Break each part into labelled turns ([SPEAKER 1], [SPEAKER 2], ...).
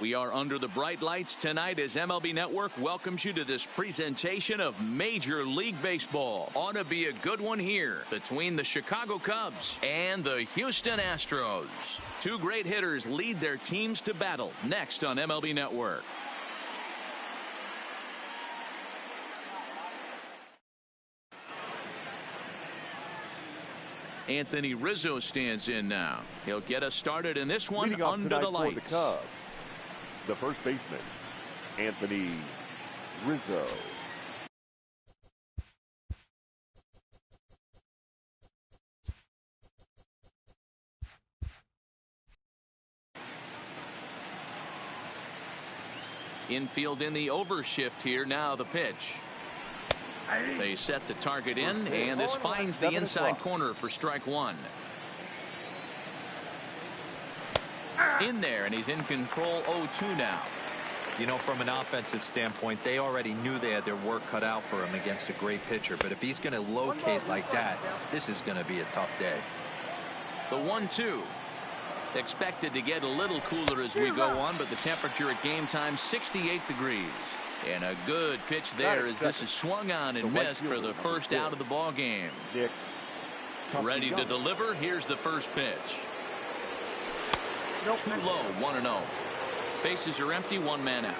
[SPEAKER 1] We are under the bright lights tonight as MLB Network welcomes you to this presentation of Major League Baseball. Ought to be a good one here between the Chicago Cubs and the Houston Astros. Two great hitters lead their teams to battle next on MLB Network. Anthony Rizzo stands in now. He'll get us started in this one under the lights.
[SPEAKER 2] For the Cubs, the first baseman, Anthony Rizzo.
[SPEAKER 1] Infield in the overshift here. Now the pitch. They set the target in, and this finds the inside corner for strike one. In there, and he's in control. 0-2 now.
[SPEAKER 3] You know, from an offensive standpoint, they already knew they had their work cut out for him against a great pitcher. But if he's going to locate like that, this is going to be a tough day.
[SPEAKER 1] The 1-2. Expected to get a little cooler as we go on, but the temperature at game time, 68 degrees. And a good pitch there as this is swung on and missed for the first out of the ball game. Ready to deliver. Here's the first pitch. Too low, 1-0. Bases are empty, one man out.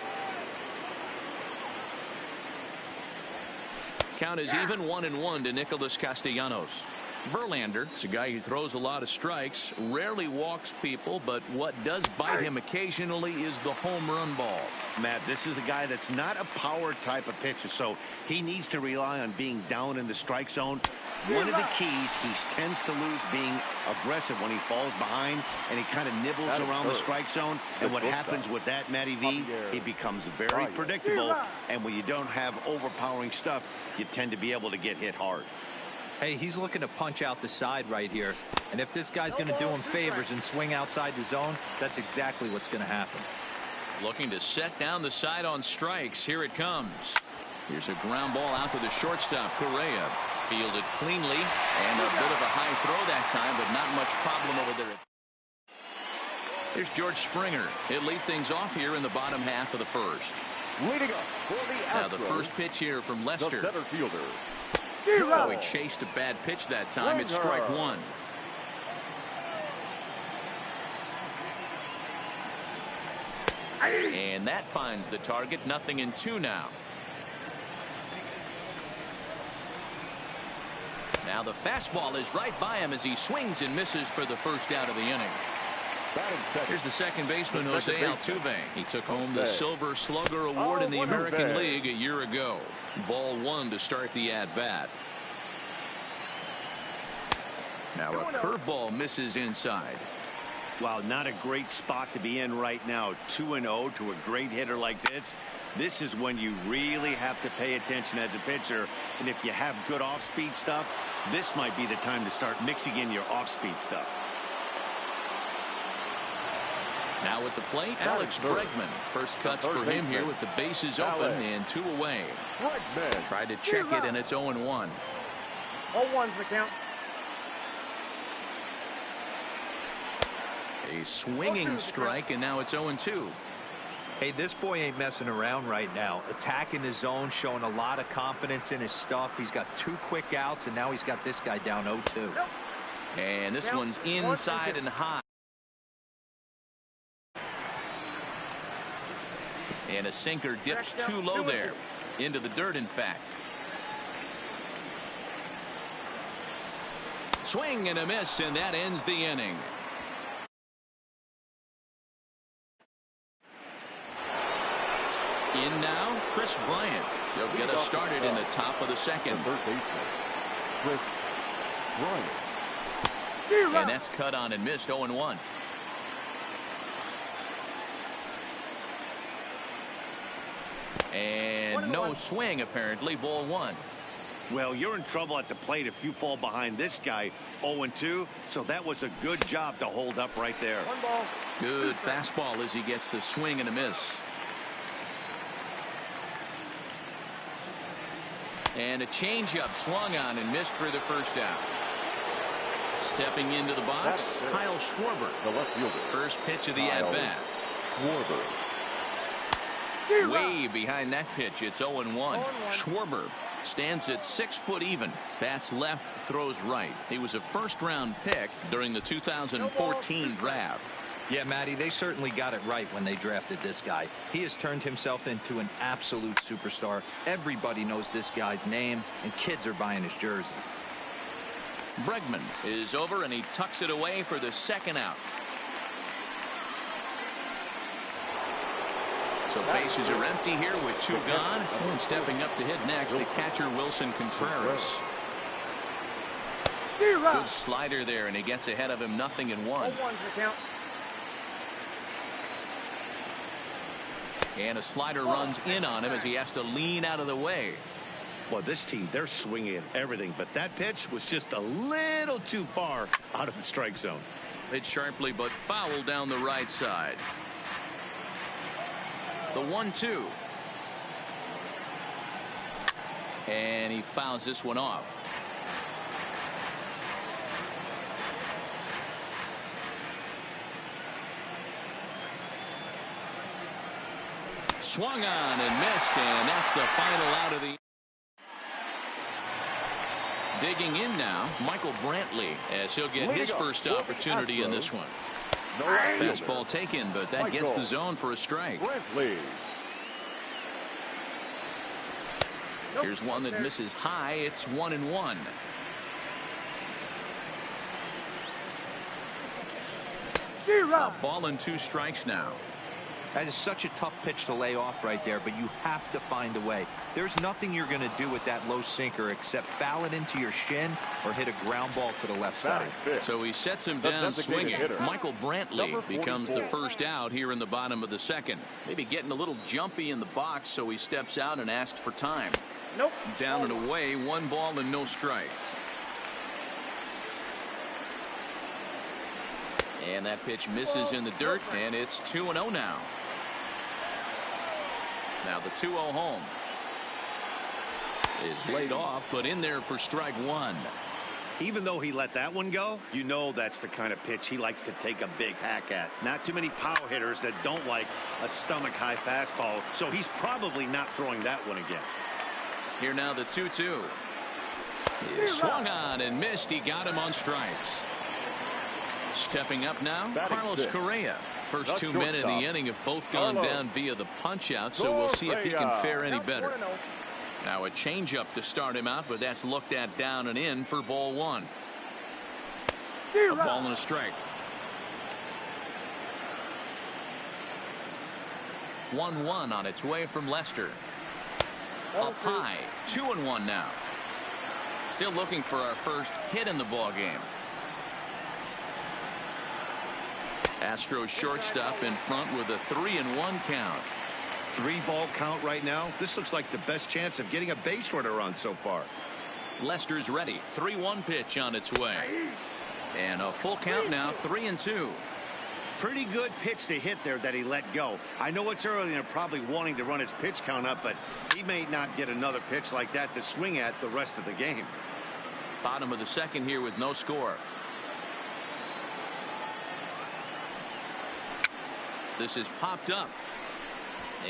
[SPEAKER 1] Count is even, 1-1 to Nicholas Castellanos. Verlander is a guy who throws a lot of strikes, rarely walks people, but what does bite him occasionally is the home run ball.
[SPEAKER 4] Matt, this is a guy that's not a power type of pitcher, so he needs to rely on being down in the strike zone. One of the keys, he tends to lose being aggressive when he falls behind, and he kind of nibbles around the strike zone. And what happens with that, Matty V, he becomes very predictable, and when you don't have overpowering stuff, you tend to be able to get hit hard.
[SPEAKER 3] Hey, he's looking to punch out the side right here. And if this guy's going to do him favors and swing outside the zone, that's exactly what's going to happen.
[SPEAKER 1] Looking to set down the side on strikes. Here it comes. Here's a ground ball out to the shortstop, Correa. Fielded cleanly, and a bit of a high throw that time, but not much problem over there. Here's George Springer. He'll lead things off here in the bottom half of the first.
[SPEAKER 2] Leading up for the Astros,
[SPEAKER 1] now the first pitch here from Lester.
[SPEAKER 2] the center fielder.
[SPEAKER 1] Oh, he chased a bad pitch that time. It's strike one. And that finds the target. 0-2 now. Now the fastball is right by him as he swings and misses for the first out of the inning. Here's the second baseman, Jose Altuve. He took home the Silver Slugger Award in the American League a year ago. Ball one to start the at-bat. Now a curveball misses inside.
[SPEAKER 4] Well, not a great spot to be in right now. 2-0 to a great hitter like this. This is when you really have to pay attention as a pitcher. And if you have good off-speed stuff, this might be the time to start mixing in your off-speed stuff.
[SPEAKER 1] Now at the plate, Alex Bregman. First cuts for him here with the bases open and 2 away. Tried to check it, and it's 0-1.
[SPEAKER 5] 0-1's the count.
[SPEAKER 1] A swinging strike, and now it's 0-2.
[SPEAKER 3] Hey, this boy ain't messing around right now. Attacking the zone, showing a lot of confidence in his stuff. He's got 2 quick outs, and now he's got this guy down 0-2.
[SPEAKER 1] And this one's inside and high. And a sinker dips too low there. Into the dirt, in fact. Swing and a miss, and that ends the inning. In now, Chris Bryant. He'll get us started in the top of the second.
[SPEAKER 2] Third baseman, Chris Bryant.
[SPEAKER 1] And that's cut on and missed. 0-1. And no swing, apparently. Ball one.
[SPEAKER 4] Well, you're in trouble at the plate if you fall behind this guy. 0-2. So that was a good job to hold up right there.
[SPEAKER 1] Good fastball as he gets the swing and a miss. And a changeup swung on and missed for the first out. Stepping into the box, Kyle Schwarber.
[SPEAKER 2] The left fielder.
[SPEAKER 1] First pitch of the at-bat.
[SPEAKER 2] Schwarber.
[SPEAKER 1] Way behind that pitch. It's 0-1. Schwarber stands at 6 foot even. Bats left, throws right. He was a first-round pick during the 2014 draft.
[SPEAKER 3] Yeah, Matty, they certainly got it right when they drafted this guy. He has turned himself into an absolute superstar. Everybody knows this guy's name, and kids are buying his jerseys.
[SPEAKER 1] Bregman is over, and he tucks it away for the second out. So bases are empty here with 2 gone. And stepping up to hit next, the catcher Wilson Contreras. Good slider there, and he gets ahead of him, 0-1. And a slider runs in on him as he has to lean out of the way.
[SPEAKER 4] Well, this team, they're swinging at everything, but that pitch was just a little too far out of the strike zone.
[SPEAKER 1] Hit sharply, but foul down the right side. The 1-2. And he fouls this one off. Swung on and missed, and that's the final out of the. Digging in now, Michael Brantley, as he'll get his first opportunity in this one. Fastball taken, but that gets the zone for a strike. Here's one that misses high. It's 1-1. A ball and 2 strikes now.
[SPEAKER 3] That is such a tough pitch to lay off right there, but you have to find a way. There's nothing you're going to do with that low sinker except foul it into your shin or hit a ground ball to the left side.
[SPEAKER 1] So he sets him down swinging. Michael Brantley becomes the first out here in the bottom of the second. Maybe getting a little jumpy in the box, so he steps out and asks for time. Down and away, 1 ball and no strikes. And that pitch misses in the dirt, and it's 2-0 now. Now the 2-0 home is laid off, but in there for strike 1.
[SPEAKER 4] Even though he let that one go, you know that's the kind of pitch he likes to take a big hack at. Not too many power hitters that don't like a stomach-high fastball, so he's probably not throwing that one again.
[SPEAKER 1] Here now the 2-2. He swung on and missed. He got him on strikes. Stepping up now, Carlos Correa. First 2 men in the inning have both gone down via the punch-out, so we'll see if he can fare any better. Now a changeup to start him out, but that's looked at down and in for ball 1. A ball and a strike. 1-1 on its way from Lester. Up high, 2-1 now. Still looking for our first hit in the ball game. Astros shortstop in front with a 3-1 count.
[SPEAKER 4] 3-ball count right now. This looks like the best chance of getting a base runner on so far.
[SPEAKER 1] Lester's ready. 3-1 pitch on its way. And a full count now, 3-2.
[SPEAKER 4] Pretty good pitch to hit there that he let go. I know it's early and they're probably wanting to run his pitch count up, but he may not get another pitch like that to swing at the rest of the game.
[SPEAKER 1] Bottom of the second here with no score. This is popped up,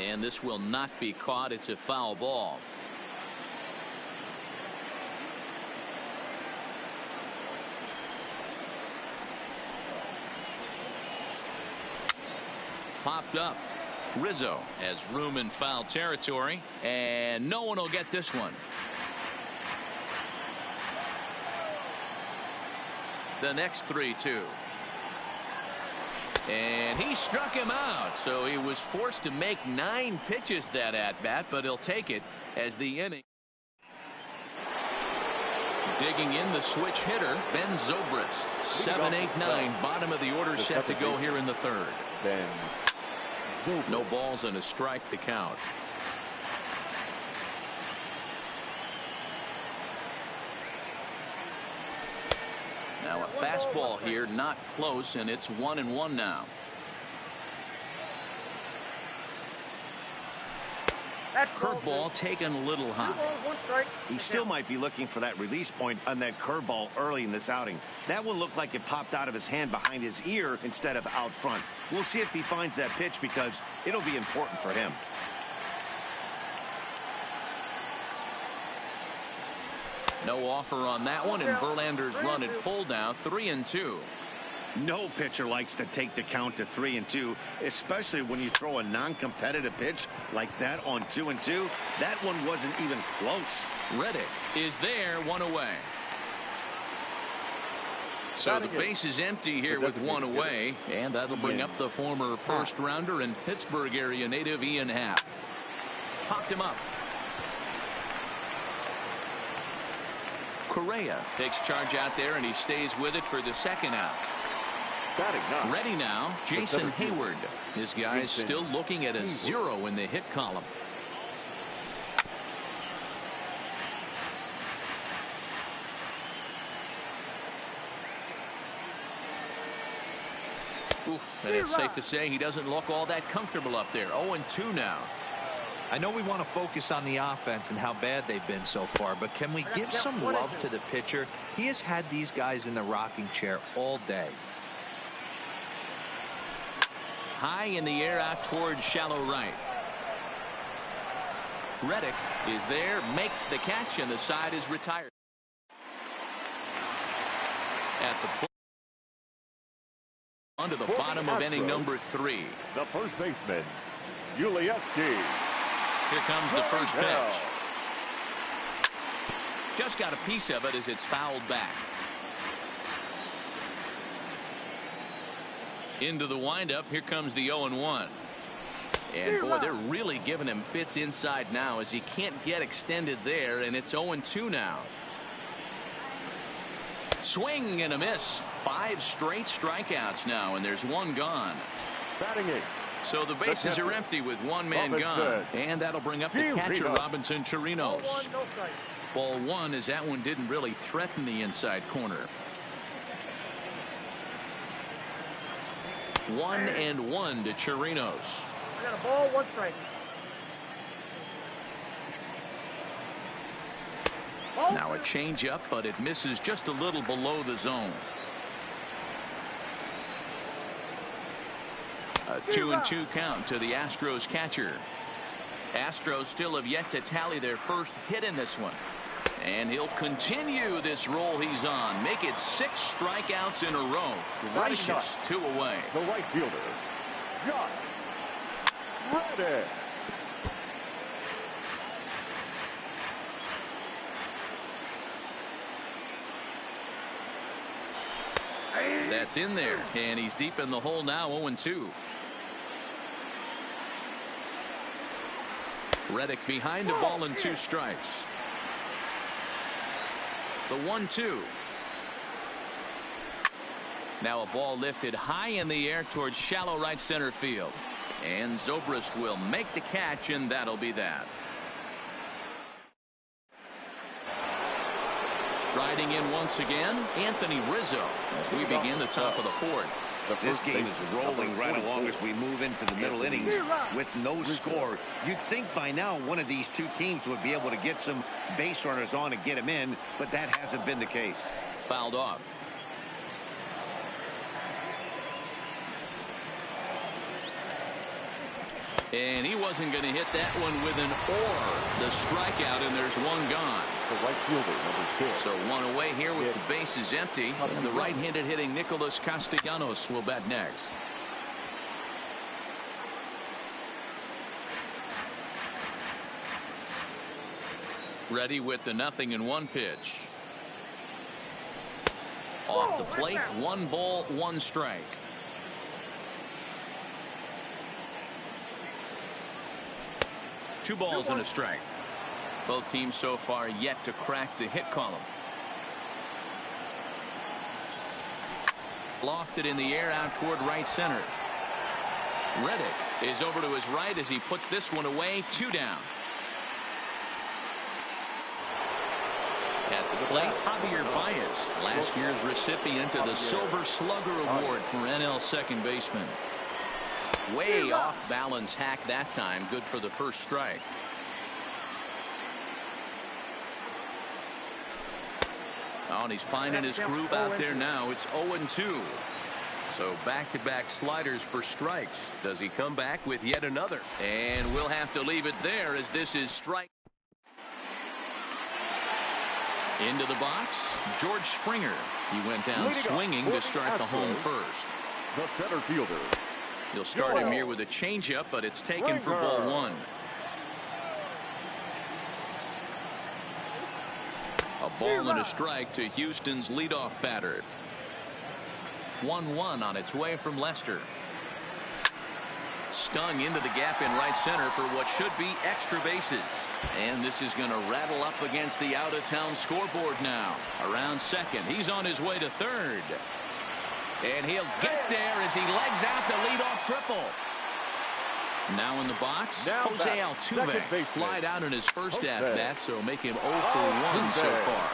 [SPEAKER 1] and this will not be caught. It's a foul ball. Popped up. Rizzo has room in foul territory, and no one will get this one. The next 3-2. And he struck him out, so he was forced to make 9 pitches that at-bat, but he'll take it as the inning. Digging in the switch hitter, Ben Zobrist. 7-8-9, bottom of the order set to go here in the third. No balls and a strike to count. Now a fastball here, not close, and it's 1-1 now. Curveball taken a little high.
[SPEAKER 4] He still might be looking for that release point on that curveball early in this outing. That one looked like it popped out of his hand behind his ear instead of out front. We'll see if he finds that pitch because it'll be important for him.
[SPEAKER 1] No offer on that one, and Verlander's run at full now, 3-2.
[SPEAKER 4] No pitcher likes to take the count to 3-2, especially when you throw a non-competitive pitch like that on 2-2. That one wasn't even close.
[SPEAKER 1] Reddick is there, one away. So the base is empty here with one away, and that'll bring up the former first-rounder and Pittsburgh area native Ian Happ. Popped him up. Correa takes charge out there, and he stays with it for the second out. Ready now, Jason Hayward. This guy's still looking at a 0 in the hit column. Oof, and it's safe to say he doesn't look all that comfortable up there. 0-2 now.
[SPEAKER 3] I know we want to focus on the offense and how bad they've been so far, but can we give some love to the pitcher? He has had these guys in the rocking chair all day.
[SPEAKER 1] High in the air out towards shallow right. Reddick is there, makes the catch, and the side is retired. At the plate. Onto the bottom of inning number 3.
[SPEAKER 2] The first baseman, Yulieski.
[SPEAKER 1] Here comes the first pitch. Just got a piece of it as it's fouled back. Into the windup. Here comes the 0-1. And boy, they're really giving him fits inside now as he can't get extended there, and it's 0-2 now. Swing and a miss. 5 straight strikeouts now, and there's one gone.
[SPEAKER 2] Batting it.
[SPEAKER 1] So the bases are empty with one man gone, and that'll bring up the catcher, Robinson Chirinos. Ball 1, as that one didn't really threaten the inside corner. 1-1 to Chirinos.
[SPEAKER 5] I got a ball, 1 strike.
[SPEAKER 1] Now a changeup, but it misses just a little below the zone. A 2-2 count to the Astros catcher. Astros still have yet to tally their first hit in this one. And he'll continue this roll he's on. Make it 6 strikeouts in a row. Gracious, 2 away.
[SPEAKER 2] The right fielder, Josh Reddick.
[SPEAKER 1] That's in there, and he's deep in the hole now, 0-2. Reddick behind the ball and 2 strikes. The 1-2. Now a ball lifted high in the air towards shallow right center field. And Zobrist will make the catch, and that'll be that. Striding in once again, Anthony Rizzo, as we begin the top of the 4th.
[SPEAKER 4] This game is rolling right along as we move into the middle innings with no score. You'd think by now one of these 2 teams would be able to get some base runners on and get them in, but that hasn't been the case.
[SPEAKER 1] Fouled off. And he wasn't going to hit that one with an or. The strikeout, and there's one gone.
[SPEAKER 2] The right fielder, number 6.
[SPEAKER 1] So one away here with the bases empty. And the right-handed hitting Nicholas Castellanos will bat next. Ready with the 0-1 pitch. Off the plate, 1 ball, 1 strike. Two balls and a strike. Both teams so far yet to crack the hit column. Lofted in the air out toward right center. Reddick is over to his right as he puts this one away. 2 down. At the plate, Javier Baez, last year's recipient of the Silver Slugger Award for NL second baseman. Way off balance hack that time. Good for the first strike. Oh, and he's finding his groove out there now. It's 0-2. So back-to-back sliders for strikes. Does he come back with yet another? And we'll have to leave it there as this is strike. Into the box, George Springer. He went down swinging to start the home first.
[SPEAKER 2] The center fielder.
[SPEAKER 1] He'll start him here with a changeup, but it's taken for ball one. A ball and a strike to Houston's leadoff batter. 1-1 on its way from Lester. Stung into the gap in right center for what should be extra bases. And this is going to rattle up against the out-of-town scoreboard now. Around second. He's on his way to third. And he'll get there as he legs out the leadoff triple. Now in the box, Jose Altuve flied out in his first at-bat, so make him 0 for 1 so far.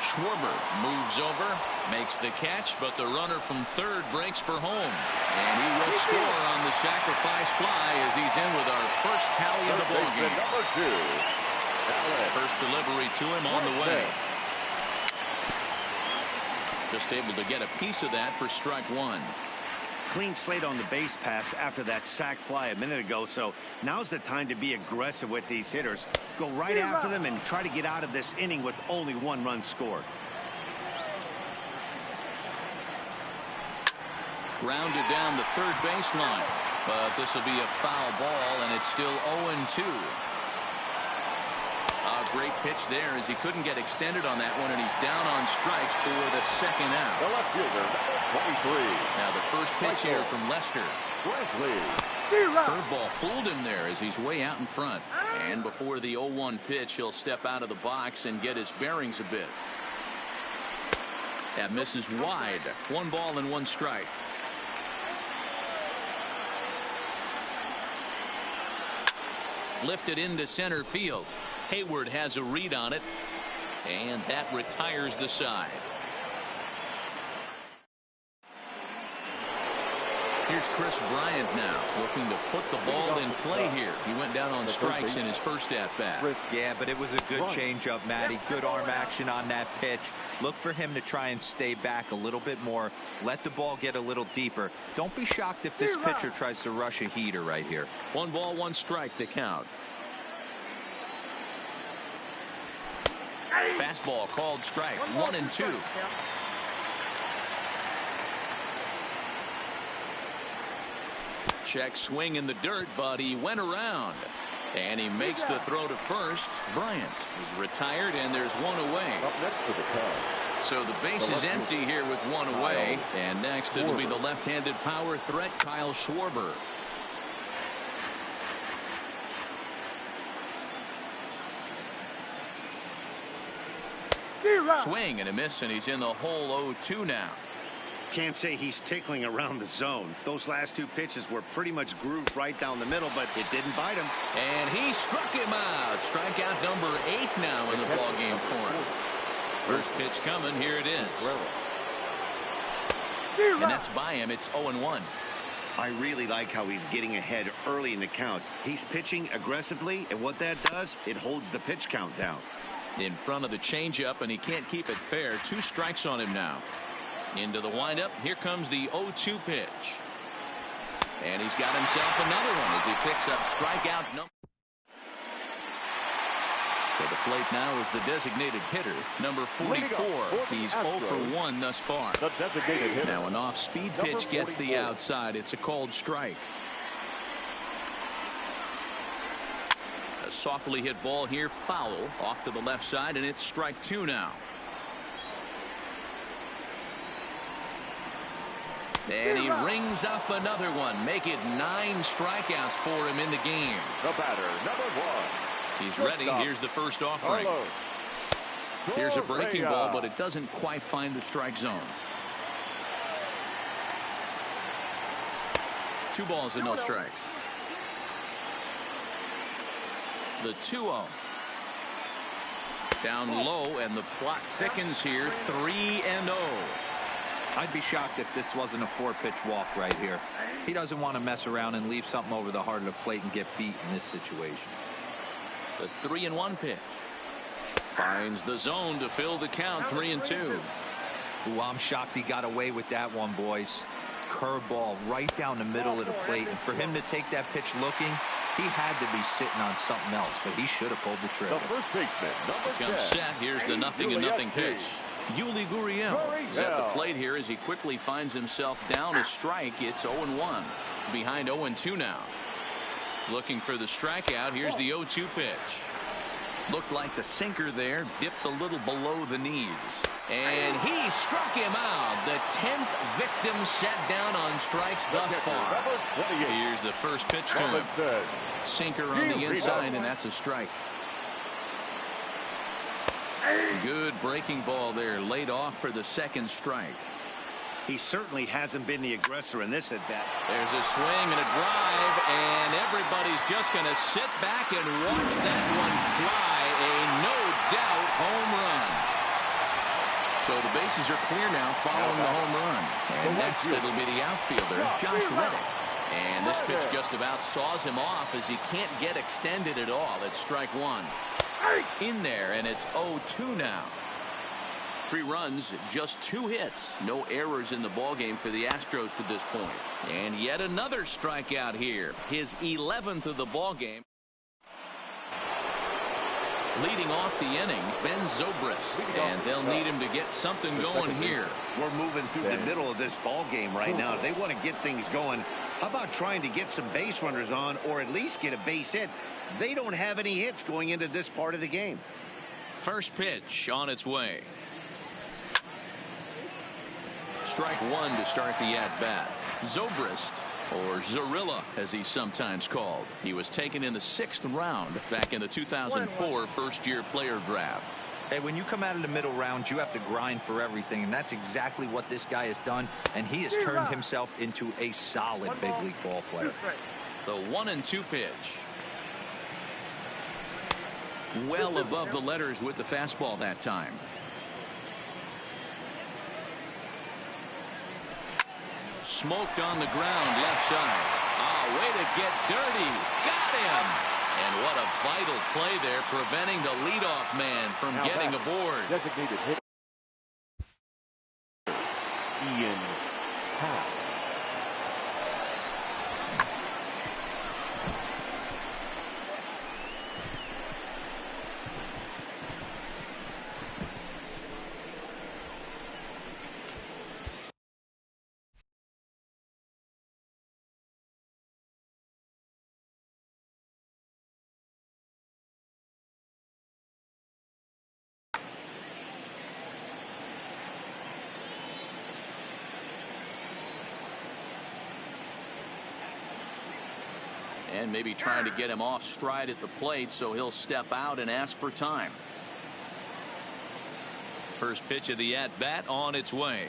[SPEAKER 1] Schwarber moves over, makes the catch, but the runner from third breaks for home. And he will score on the sacrifice fly as he's in with our first tally of the ballgame. First delivery to him on the way. Just able to get a piece of that for strike one.
[SPEAKER 4] Clean slate on the base pass after that sac fly a minute ago, so now's the time to be aggressive with these hitters. Go right after them and try to get out of this inning with only 1 run scored.
[SPEAKER 1] Grounded down the third baseline, but this will be a foul ball, and it's still 0-2. A great pitch there as he couldn't get extended on that one, and he's down on strikes for the second out.
[SPEAKER 2] The left fielder, 23.
[SPEAKER 1] Now the first pitch here from Lester. Curveball fooled him there as he's way out in front. And before the 0-1 pitch, he'll step out of the box and get his bearings a bit. That misses wide. 1 ball and 1 strike. Lifted into center field. Hayward has a read on it, and that retires the side. Here's Chris Bryant now, looking to put the ball in play here. He went down on strikes in his first at-bat.
[SPEAKER 3] Yeah, but it was a good changeup, Matty. Good arm action on that pitch. Look for him to try and stay back a little bit more. Let the ball get a little deeper. Don't be shocked if this pitcher tries to rush a heater right here.
[SPEAKER 1] 1 ball, 1 strike to count. Fastball called strike. 1-2. Check swing in the dirt, but he went around. And he makes the throw to first. Bryant is retired, and there's 1 away.
[SPEAKER 2] Up next to the count.
[SPEAKER 1] So the base is empty here with 1 away. And next it'll be the left-handed power threat, Kyle Schwarber. Swing and a miss, and he's in the hole. 0-2 now.
[SPEAKER 4] Can't say he's tickling around the zone. Those last 2 pitches were pretty much grooved right down the middle, but it didn't bite him.
[SPEAKER 1] And he struck him out. Strikeout number 8 now in the ballgame for him. First pitch coming. Here it is. And that's by him. It's 0-1.
[SPEAKER 4] I really like how he's getting ahead early in the count. He's pitching aggressively, and what that does, it holds the pitch count down.
[SPEAKER 1] In front of the changeup, and he can't keep it fair. 2 strikes on him now. Into the windup. Here comes the 0-2 pitch. And he's got himself another one as he picks up strikeout number. To the plate now is the designated hitter, number 44. He's 0 for 1 thus far.
[SPEAKER 2] The designated hitter.
[SPEAKER 1] Now an off-speed pitch gets the outside. It's a called strike. A softly hit ball here, foul off to the left side, and it's strike 2 now. And he rings up another one. Make it 9 strikeouts for him in the game.
[SPEAKER 2] The batter, number 1.
[SPEAKER 1] He's ready. Here's the first offering. Here's a breaking ball, but it doesn't quite find the strike zone. 2 balls and no strikes. The 2-0. Down low, and the plot thickens here. 3-0.
[SPEAKER 3] I'd be shocked if this wasn't a 4-pitch walk right here. He doesn't want to mess around and leave something over the heart of the plate and get beat in this situation.
[SPEAKER 1] The 3-1 pitch. Finds the zone to fill the count. 3-2.
[SPEAKER 3] Ooh, I'm shocked he got away with that one, boys. Curveball right down the middle of the plate. And for him to take that pitch looking, He had to be sitting on something else, but he should have pulled the trigger.
[SPEAKER 2] The first baseman, number 10.
[SPEAKER 1] Comes set. Here's the 0-0 pitch. Yuli Gurriel is at the plate here as he quickly finds himself down a strike. It's 0-1. Behind 0-2 now. Looking for the strikeout. Here's the 0-2 pitch. Looked like the sinker there. Dipped a little below the knees. And he struck him out. The 10th victim set down on strikes thus far. Here's the first pitch to him. Sinker on the inside, and that's a strike. Good breaking ball there. Laid off for the second strike.
[SPEAKER 4] He certainly hasn't been the aggressor in this at bat.
[SPEAKER 1] There's a swing and a drive, and everybody's just going to sit back and watch that one fly. A no-doubt home run. So the bases are clear now following the home run. And next it'll be the outfielder, Josh Reddick. And this pitch just about saws him off as he can't get extended at all. It's strike one. In there, and it's 0-2 now. 3 runs, just 2 hits. No errors in the ballgame for the Astros to this point. And yet another strikeout here. His 11th of the ballgame. Leading off the inning, Ben Zobrist, and they'll need him to get something going here.
[SPEAKER 4] We're moving through the middle of this ball game right now. They want to get things going. How about trying to get some base runners on, or at least get a base hit? They don't have any hits going into this part of the game.
[SPEAKER 1] First pitch on its way. Strike one to start the at-bat. Zobrist, or Zorilla as he's sometimes called. He was taken in the 6th round back in the 2004 first-year player draft.
[SPEAKER 3] Hey, when you come out of the middle rounds, you have to grind for everything, and that's exactly what this guy has done, and he has turned himself into a solid big league ball player.
[SPEAKER 1] The 1-2 pitch. Well above the letters with the fastball that time. Smoked on the ground left side. Oh, way to get dirty. Got him. And what a vital play there, preventing the leadoff man from getting aboard.
[SPEAKER 2] Designated hitter Ian Happ.
[SPEAKER 1] And maybe trying to get him off stride at the plate so he'll step out and ask for time. First pitch of the at-bat on its way.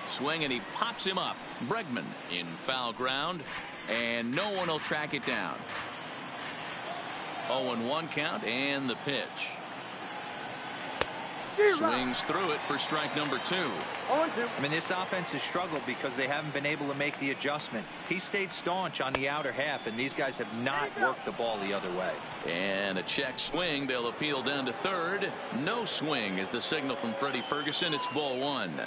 [SPEAKER 1] Swing, and he pops him up. Bregman in foul ground, and no one will track it down. 0-1 count, and the pitch. Swings through it for strike number 2.
[SPEAKER 3] I mean, this offense has struggled because they haven't been able to make the adjustment. He stayed staunch on the outer half, and these guys have not worked the ball the other way.
[SPEAKER 1] And a check swing. They'll appeal down to third. No swing is the signal from Freddie Ferguson. It's ball 1.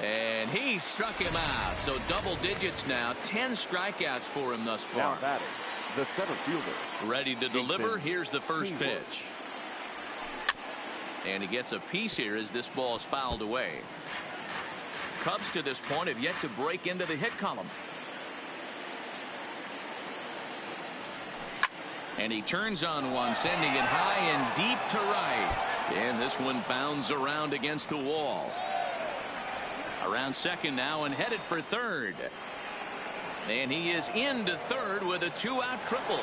[SPEAKER 1] And he struck him out. So double digits now. 10 strikeouts for him thus far.
[SPEAKER 2] Now batting, the center fielder.
[SPEAKER 1] Ready to deliver. Here's the first pitch. And he gets a piece here as this ball is fouled away. Cubs to this point have yet to break into the hit column. And he turns on one, sending it high and deep to right. And this one bounds around against the wall. Around second now and headed for third. And he is into third with a 2-out triple.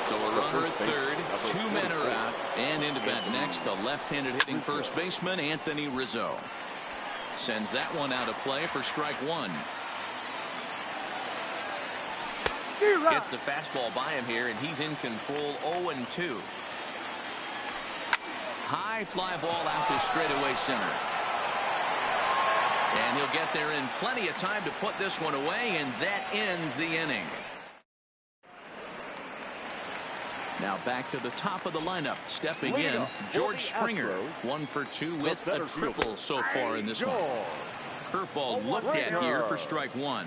[SPEAKER 1] So a runner at third, 2 men are out, and into bat next, the left-handed hitting first baseman, Anthony Rizzo. Sends that one out of play for strike 1. Gets the fastball by him here, and he's in control. 0-2. High fly ball out to straightaway center. And he'll get there in plenty of time to put this one away, and that ends the inning. Now back to the top of the lineup. Stepping in, George Springer. 1 for 2 with a triple so far in this one. Curveball looked at here for strike 1.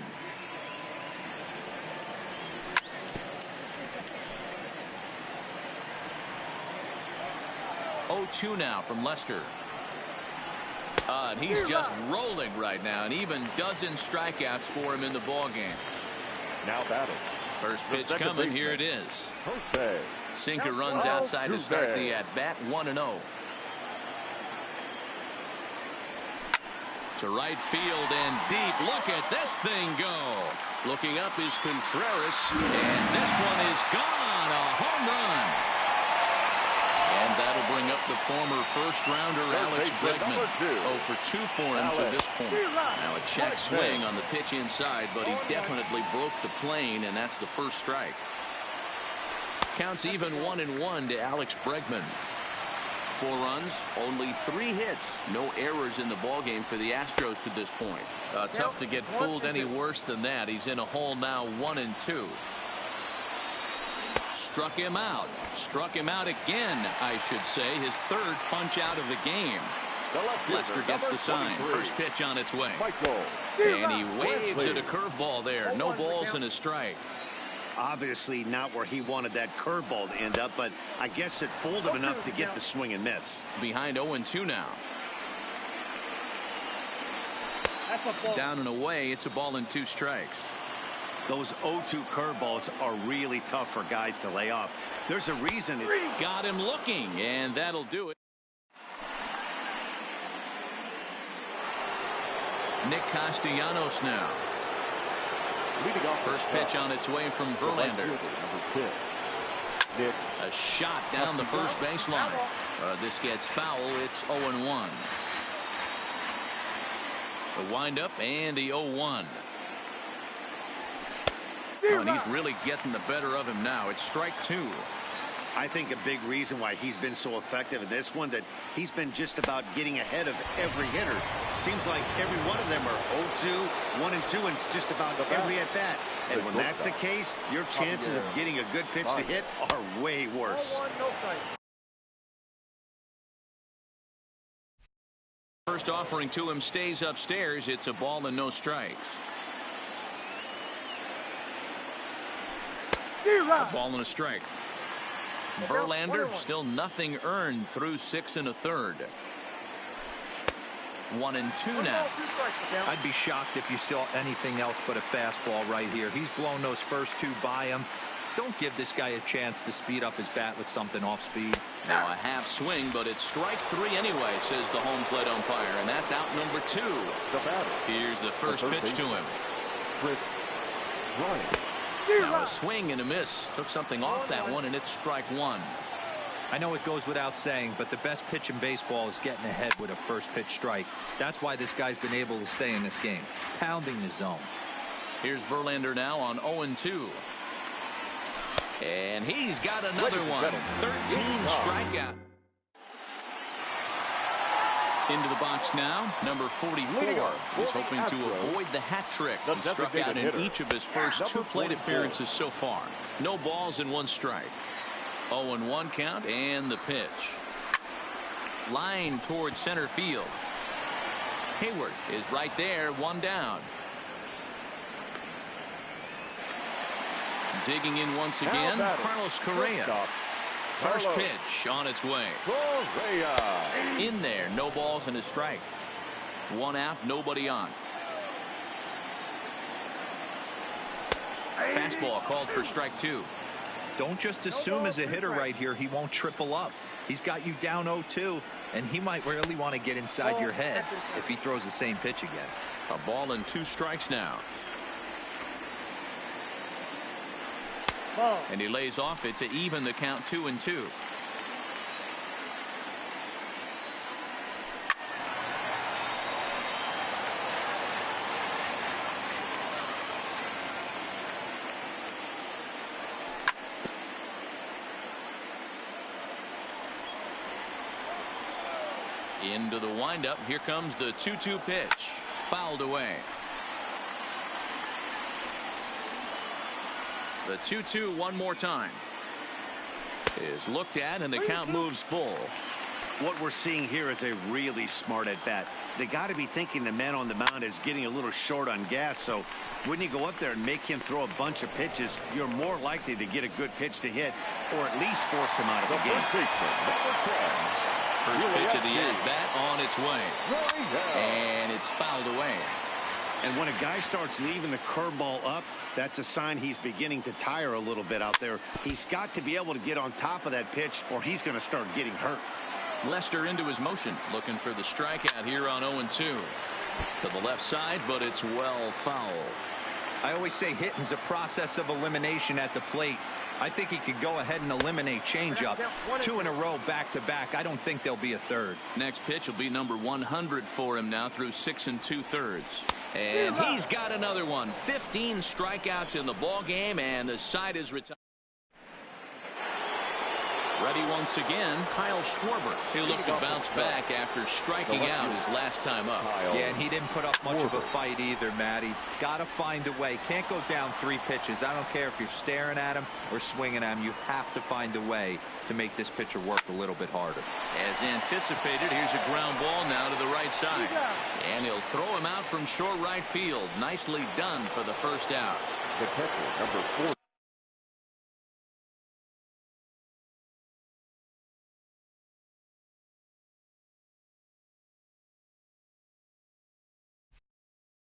[SPEAKER 1] 0-2 now from Lester. And he's just rolling right now, and even dozen strikeouts for him in the ball game.
[SPEAKER 2] Now batting.
[SPEAKER 1] First pitch coming. Here it is.
[SPEAKER 2] Jose.
[SPEAKER 1] Sinker runs outside to start the at-bat. 1-0. To right field and deep. Look at this thing go. Looking up is Contreras, and this one is gone. A home run. And that'll bring up the former first-rounder Alex Bregman. 0 for 2 for him to this point. Now a check swing on the pitch inside, but he definitely broke the plane, and that's the first strike. Counts even 1-1 to Alex Bregman. 4 runs, only 3 hits. No errors in the ballgame for the Astros to this point. Tough to get fooled any worse than that. He's in a hole now, 1-2. Struck him out. Struck him out again, I should say. His 3rd punch out of the game. Lester gets the sign. First pitch on its way. And he waves at a curveball there. No balls and a strike.
[SPEAKER 4] Obviously not where he wanted that curveball to end up, but I guess it fooled him enough to get the swing and miss.
[SPEAKER 1] Behind 0-2 now. Down and away. It's a ball and 2 strikes.
[SPEAKER 4] Those 0-2 curveballs are really tough for guys to lay off. There's a reason.
[SPEAKER 1] Got him looking, and that'll do it. Nick Castellanos now. First pitch on its way from Verlander. A shot down the first baseline. This gets foul. It's 0-1. The windup and the 0-1. Oh, and he's really getting the better of him now. It's strike 2.
[SPEAKER 4] I think a big reason why he's been so effective in this one, that he's been just about getting ahead of every hitter. Seems like every one of them are 0-2, 1-2, and it's just about every at bat. And when that's the case, your chances of getting a good pitch to hit are way worse.
[SPEAKER 1] First offering to him stays upstairs. It's a ball and no strikes. A ball and a strike. Verlander still nothing earned through 6 1/3. 1-2 now.
[SPEAKER 3] I'd be shocked if you saw anything else but a fastball right here. He's blown those first 2 by him. Don't give this guy a chance to speed up his bat with something off speed.
[SPEAKER 1] Now a half swing, but it's strike 3 anyway, says the home plate umpire, and that's out number 2. Here's the first pitch to him. Now a swing and a miss. Took something off that one, and it's strike 1.
[SPEAKER 3] I know it goes without saying, but the best pitch in baseball is getting ahead with a first pitch strike. That's why this guy's been able to stay in this game, pounding the zone.
[SPEAKER 1] Here's Verlander now on 0-2. And he's got another one. 13 strikeout. Into the box now, number 44. He's hoping to avoid the hat trick. He struck out in each of his first 2 plate appearances so far. No balls and 1 strike. 0-1 count and the pitch. Line towards center field. Hayward is right there, 1 down. Digging in once again, Carlos Correa. First pitch on its way. In there, no balls and a strike. 1 out, nobody on. Fastball called for strike 2.
[SPEAKER 3] Don't just assume as a hitter right here he won't triple up. He's got you down 0-2, and he might really want to get inside your head if he throws the same pitch again.
[SPEAKER 1] A ball and 2 strikes now. And he lays off it to even the count 2-2. Into the windup. Here comes the 2-2 pitch. Fouled away. The 2-2 one more time is looked at, and the count moves full.
[SPEAKER 4] What we're seeing here is a really smart at bat. They got to be thinking the man on the mound is getting a little short on gas, so when you go up there and make him throw a bunch of pitches, you're more likely to get a good pitch to hit, or at least force him out of the game.
[SPEAKER 1] First pitch of the at-bat on its way. And it's fouled away.
[SPEAKER 4] And when a guy starts leaving the curveball up, that's a sign he's beginning to tire a little bit out there. He's got to be able to get on top of that pitch or he's going to start getting hurt.
[SPEAKER 1] Lester into his motion, looking for the strikeout here on 0-2. To the left side, but it's well fouled.
[SPEAKER 3] I always say hitting's a process of elimination at the plate. I think he could go ahead and eliminate changeup. 2 in a row back-to-back. I don't think there'll be a third.
[SPEAKER 1] Next pitch will be number 100 for him now through 6 2/3. And he's got another one. 15 strikeouts in the ball game, and the side is retired. Ready once again, Kyle Schwarber. He'll look to bounce back after striking out his last time up.
[SPEAKER 3] Yeah, and he didn't put up much of a fight either, Matty. Got to find a way. Can't go down 3 pitches. I don't care if you're staring at him or swinging at him. You have to find a way to make this pitcher work a little bit harder.
[SPEAKER 1] As anticipated, here's a ground ball now to the right side. And he'll throw him out from short right field. Nicely done for the first out.
[SPEAKER 2] The catcher, number 4.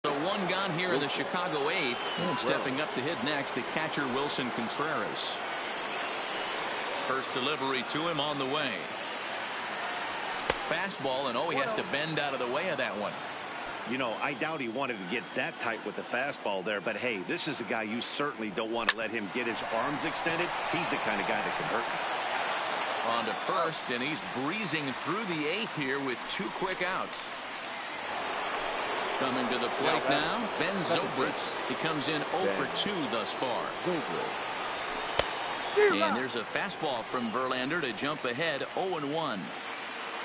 [SPEAKER 1] So 1 gone here in the Chicago 8th. And stepping up to hit next, the catcher Wilson Contreras. First delivery to him on the way. Fastball, and he has to bend out of the way of that one.
[SPEAKER 4] You know, I doubt he wanted to get that tight with the fastball there, but hey, this is a guy you certainly don't want to let him get his arms extended. He's the kind of guy that can hurt you.
[SPEAKER 1] On to first, and he's breezing through the 8th here with 2 quick outs. Coming to the plate now, Ben Zobrist. He comes in 0 for 2 thus far. And there's a fastball from Verlander to jump ahead 0-1.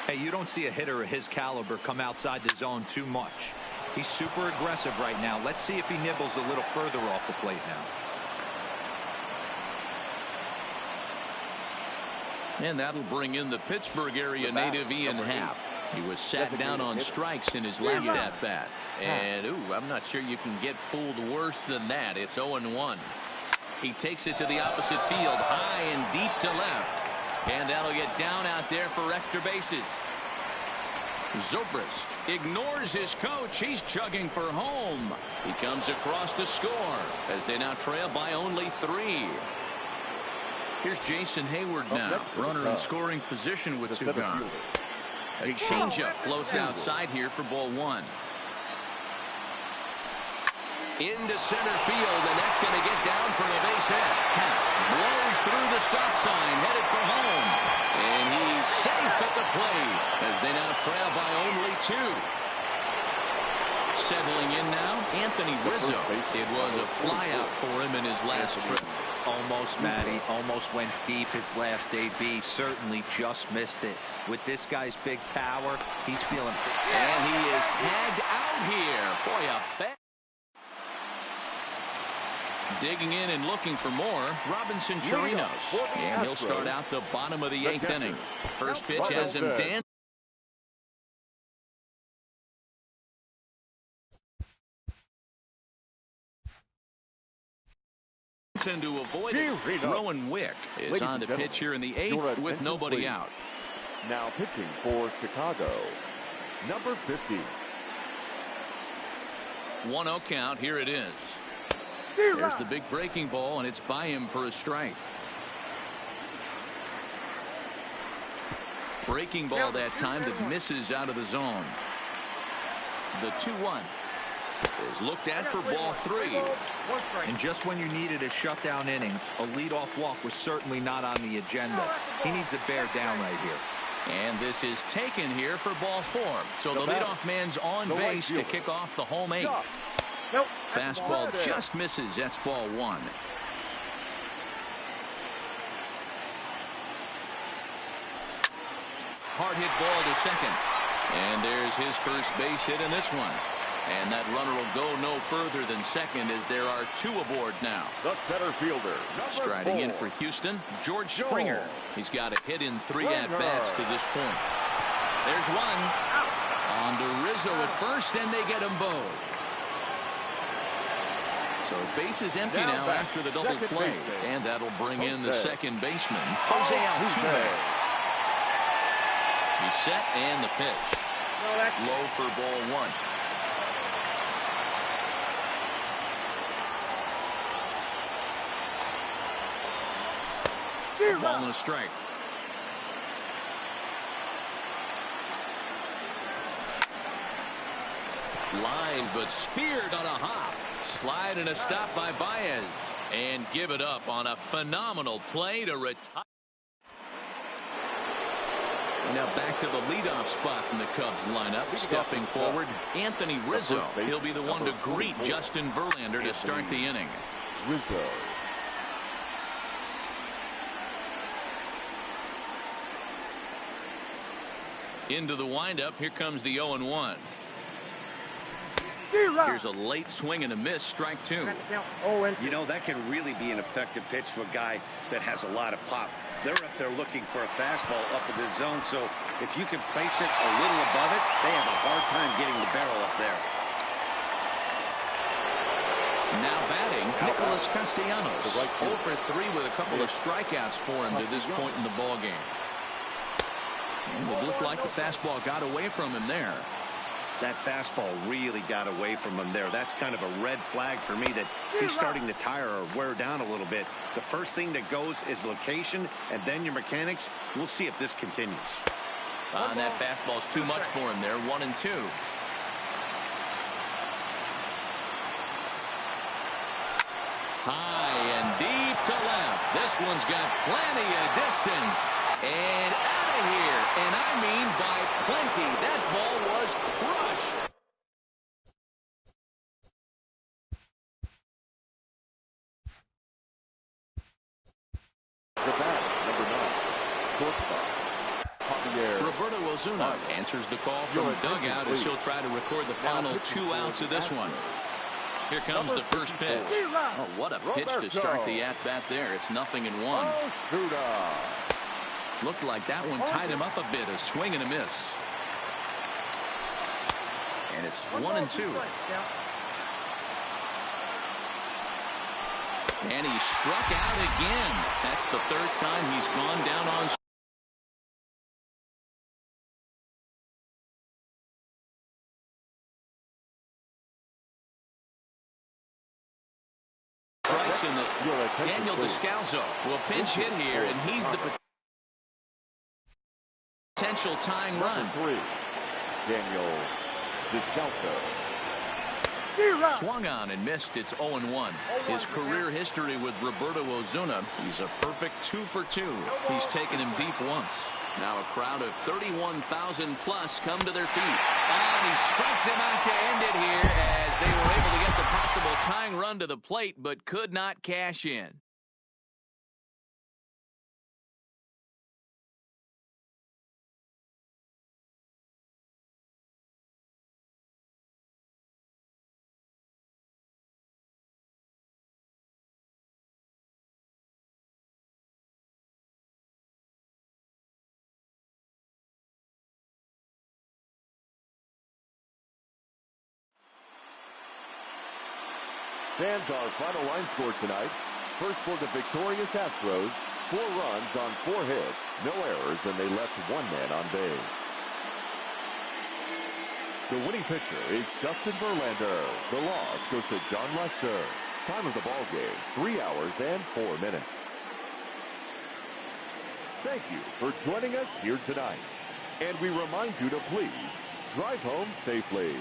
[SPEAKER 3] Hey, you don't see a hitter of his caliber come outside the zone too much. He's super aggressive right now. Let's see if he nibbles a little further off the plate now.
[SPEAKER 1] And that'll bring in the Pittsburgh area native Ian Happ. He was sat down on strikes in his last at-bat. And, I'm not sure you can get fooled worse than that. It's 0-1. He takes it to the opposite field, high and deep to left. And that'll get down out there for extra bases. Zobrist ignores his coach. He's chugging for home. He comes across to score as they now trail by only 3. Here's Jason Hayward now, runner in scoring position with 2 gone. A changeup floats outside here for ball 1. Into center field, and that's going to get down for a base hit. Blows through the stop sign, headed for home. And he's safe at the plate as they now trail by only 2. Settling in now, Anthony Rizzo. It was a flyout for him in his last trip.
[SPEAKER 3] Almost, Matty. Almost went deep his last AB. Certainly just missed it. With this guy's big power, he's feeling.
[SPEAKER 1] And he is tagged out here. Boy, a bad. Digging in and looking for more, Robinson Chirinos. And he'll start out the bottom of the 8th inning. First pitch has him dancing. To avoid it. Rowan Wick is on the pitch here in the 8th with nobody out.
[SPEAKER 2] Now pitching for Chicago, number 50.
[SPEAKER 1] 1-0 count. Here it is. There's the big breaking ball, and it's by him for a strike. Breaking ball that time that misses out of the zone. The 2-1 is looked at for ball 3.
[SPEAKER 3] And just when you needed a shutdown inning, a leadoff walk was certainly not on the agenda. He needs to bear down right here.
[SPEAKER 1] And this is taken here for ball 4. So the leadoff man's on base to kick off the home 8th. Fastball just misses. That's ball 1. Hard hit ball to second. And there's his first base hit in this one. And that runner will go no further than second as there are 2 aboard now.
[SPEAKER 2] The center fielder,
[SPEAKER 1] striding in for Houston, George Springer. He's got a hit in 3 at-bats to this point. There's one. On to Rizzo at first, and they get them both. So base is empty now after the double play. And that'll bring in the second baseman, Jose Altuve. He's set and the pitch.
[SPEAKER 5] No, that's
[SPEAKER 1] Low for ball one. Ball and a strike. Line, but speared on a hop. Slide and a stop by Baez. And give it up on a phenomenal play to retire. Now back to the leadoff spot in the Cubs lineup. Stepping forward, Anthony Rizzo. He'll be the one to greet Justin Verlander to start the inning.
[SPEAKER 2] Rizzo.
[SPEAKER 1] Into the windup. Here comes the 0-1. Here's a late swing and a miss. Strike two.
[SPEAKER 4] You know, that can really be an effective pitch to a guy that has a lot of pop. They're up there looking for a fastball up in the zone, so if you can place it a little above it, they have a hard time getting the barrel up there.
[SPEAKER 1] Now batting, Nicholas Castellanos. 0 for 3 with a couple of strikeouts for him to this point in the ballgame. It looked like the fastball got away from him there.
[SPEAKER 4] That fastball really got away from him there. That's kind of a red flag for me that he's starting to tire or wear down a little bit. The first thing that goes is location and then your mechanics. We'll see if this continues.
[SPEAKER 1] That fastball's too much for him there. 1-2. High and deep to left. This one's got plenty of distance. And out of here. And I mean by plenty. That ball was crushed.
[SPEAKER 2] The bat, number 9, shortstop, Javier.
[SPEAKER 1] Roberto Ozuna answers the call from the dugout as he'll try to record the final 2 outs of this one. Here comes the first pitch. Oh, what a pitch to start the at-bat there. It's 0-1. Looked like that one tied him up a bit. A swing and a miss. And it's 1-2. And he struck out again. That's the 3rd time he's gone down on strikes in this. Daniel Descalso will pinch hit here, and he's the potential tying run.
[SPEAKER 2] 3, Daniel Descalso.
[SPEAKER 1] Swung on and missed. It's 0-1. His career history with Roberto Ozuna, he's a perfect 2 for 2. He's taken him deep once. Now a crowd of 31,000 plus come to their feet. And he strikes him out to end it here as they were able to get the possible tying run to the plate but could not cash in.
[SPEAKER 2] Fans, our final line score tonight. First for the victorious Astros, 4 runs on 4 hits, no errors, and they left 1 man on base. The winning pitcher is Justin Verlander. The loss goes to John Lester. Time of the ball game, 3 hours and 4 minutes. Thank you for joining us here tonight. And we remind you to please drive home safely.